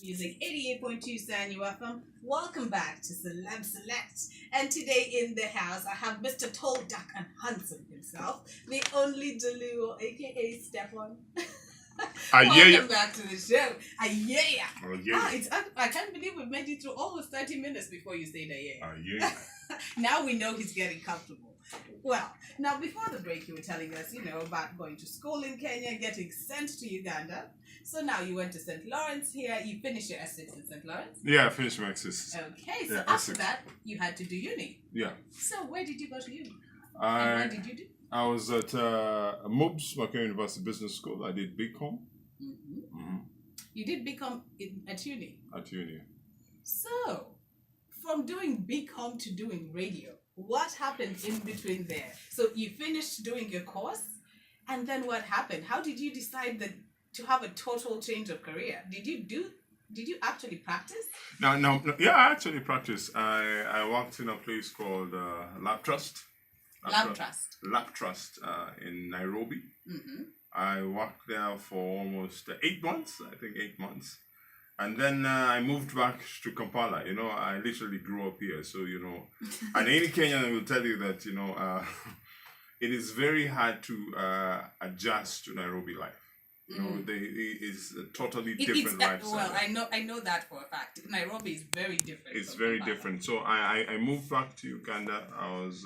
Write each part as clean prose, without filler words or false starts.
Music 88.2 San UFM. Welcome back to Celeb Select. And today in the house, I have Mr. Tall, Dark, and Handsome himself, the only jaluo, aka Stefan. Welcome back to the show. Yeah. I can't believe we've made it through almost 30 minutes before you say that. Now we know he's getting comfortable. Well, now before the break, you were telling us, about going to school in Kenya, getting sent to Uganda. So now you went to St. Lawrence here. You finished your Essex in St. Lawrence? Yeah, I finished my Essex. Okay, so after that, you had to do uni. Yeah. So where did you go to uni? And what did you do? I was at MUBS, Macquarie University Business School. I did BCom. You did BCom at uni? At uni. So, from doing BCom to doing radio, what happened in between there? So you finished doing your course, and then what happened? How did you decide to have a total change of career? Did you actually practice? No. Yeah, I actually practiced. I worked in a place called Lab Trust. Lab Trust in Nairobi. I worked there for almost 8 months. I think 8 months. And then I moved back to Kampala. I literally grew up here. So, and any Kenyan will tell you that, it is very hard to adjust to Nairobi life. It's a totally different lifestyle. Well, I know that for a fact. Nairobi is very different. It's very different. So I moved back to Uganda. I was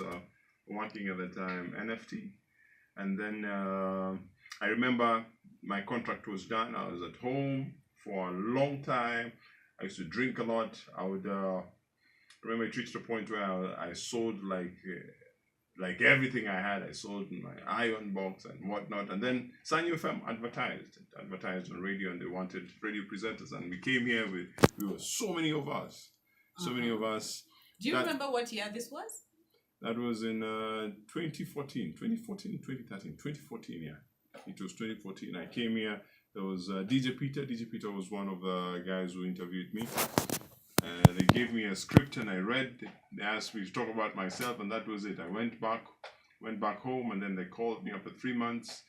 working at the time NFT. And then I remember my contract was done. I was at home for a long time. I used to drink a lot. I would remember it reached a point where I sold like everything I had. I sold my iron box and whatnot. And then San UFM advertised on radio, and they wanted radio presenters. And we came here we were so many of us. Do you remember what year this was? That was in 2014, 2014, yeah. It was 2014. I came here. There was DJ Peter. DJ Peter was one of the guys who interviewed me. They gave me a script and I read. They asked me to talk about myself, and that was it. I went back home, and then they called me after 3 months.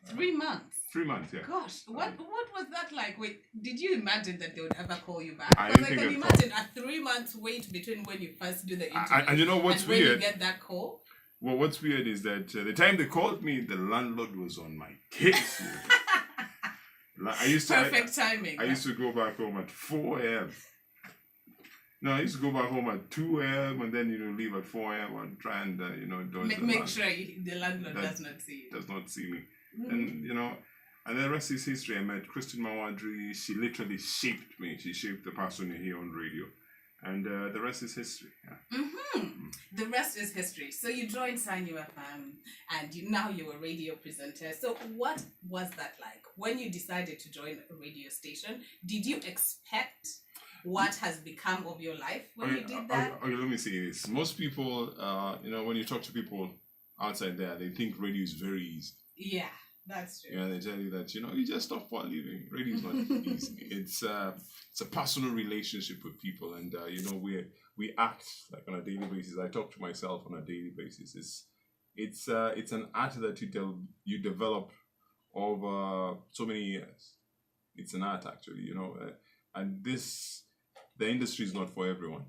3 months? 3 months, yeah. Gosh, what was that like? Wait, did you imagine that they would ever call you back? I can imagine a 3 months wait between when you first do the interview and you know what's and weird? When you get that call? Well, what's weird is that the time they called me, the landlord was on my case. Perfect timing. I used to go back home at 4 a.m. No, I used to go back home at 2 a.m. and then, leave at 4 a.m. and try and, make sure the landlord does not see you. Does not see me. And, and the rest is history. I met Christine Mawadri. She literally shaped me. She shaped the person you hear on radio. And the rest is history. Yeah. The rest is history. So you joined San UFM, and now you're a radio presenter. So what was that like? When you decided to join a radio station, did you expect what has become of your life when you did that? Okay, let me say this. Most people, when you talk to people outside there, they think radio is very easy. Yeah, that's true. Yeah, they tell you that, you just stop for a living. Radio is not easy. It's a personal relationship with people, and, we act like on a daily basis. I talk to myself on a daily basis. It's an art that you develop over so many years. It's an art, actually, and the industry is not for everyone.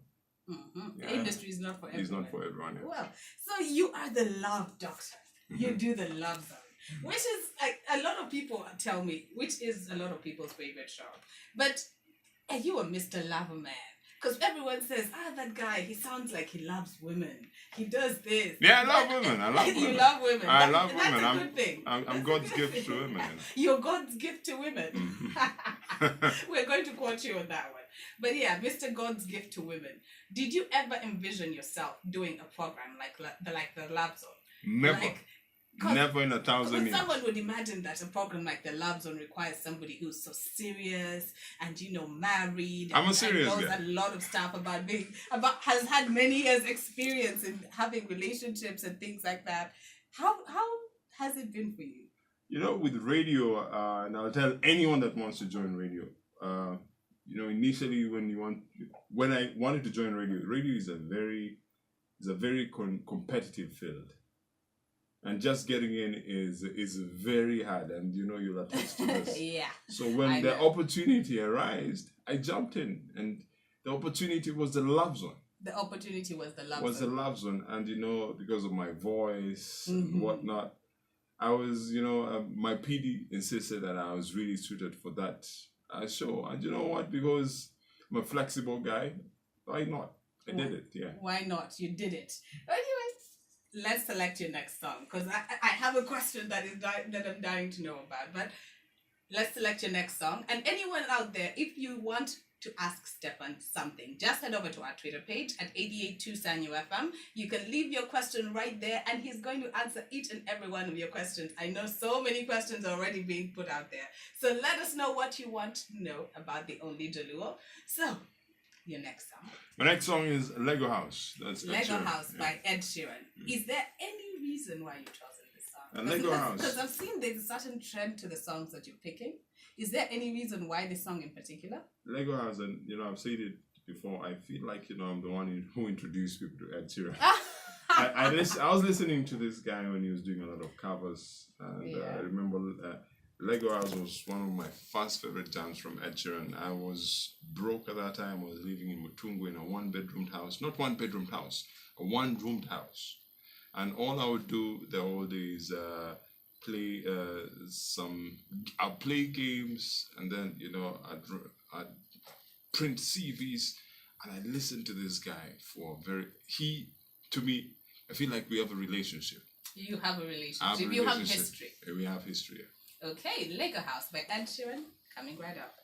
Yeah. The industry is not for everyone. It's not for everyone. Yeah. Well, so you are the love doctor. You do the love zone, which is a lot of people tell me, which is a lot of people's favorite show. But are you a Mr. Lover Man? Because everyone says, that guy, he sounds like he loves women. He does this. Yeah, I love women. You love women. I love women. That's a good thing. I'm God's gift to women. You're God's gift to women. We're going to quote you on that one. But yeah, Mr. God's gift to women. Did you ever envision yourself doing a program like the Love Zone? Never. Never in 1,000 years. Someone would imagine that a program like the Love Zone requires somebody who's so serious and married. I'm a serious guy. Knows a lot of stuff has had many years experience in having relationships and things like that. How has it been for you? With radio, and I'll tell anyone that wants to join radio. Initially when I wanted to join radio is a very competitive field. and just getting in is very hard, and you'll attest to this. Yeah. So when the opportunity arose, I jumped in, and the opportunity was the love zone. The opportunity was the love Was zone. the love zone, and because of my voice and whatnot, I was, my PD insisted that I was really suited for that show, and you know what? Because I'm a flexible guy, why not? I did it. Yeah. Why not? You did it. Anyway, let's select your next song, because I have a question that I'm dying to know about. But let's select your next song. And anyone out there, if you want to ask Stefan something, just head over to our Twitter page at 882 Sanyo FM. You can leave your question right there, and he's going to answer each and every one of your questions. I know so many questions are already being put out there. So let us know what you want to know about the only jaluo. So, your next song. My next song is Lego House. That's Lego House by Ed Sheeran. Is there any reason why you chosen this song? Lego House. Because I've seen there's a certain trend to the songs that you're picking. Is there any reason why this song in particular? Lego House, and I've said it before. I feel like I'm the one who introduced people to Ed Sheeran. I was listening to this guy when he was doing a lot of covers, and I remember Lego House was one of my first favorite jams from Ed Sheeran. I was broke at that time. I was living in Mutungu in a one-bedroomed house. Not one-bedroomed house, a one-roomed house. And all I would do the whole day is play I'll play games, and then, I'd print CVs, and I'd listen to this guy to me, I feel like we have a relationship. You have a relationship. You have history. We have history. Okay, Lego House by Ed Sheeran, coming right up.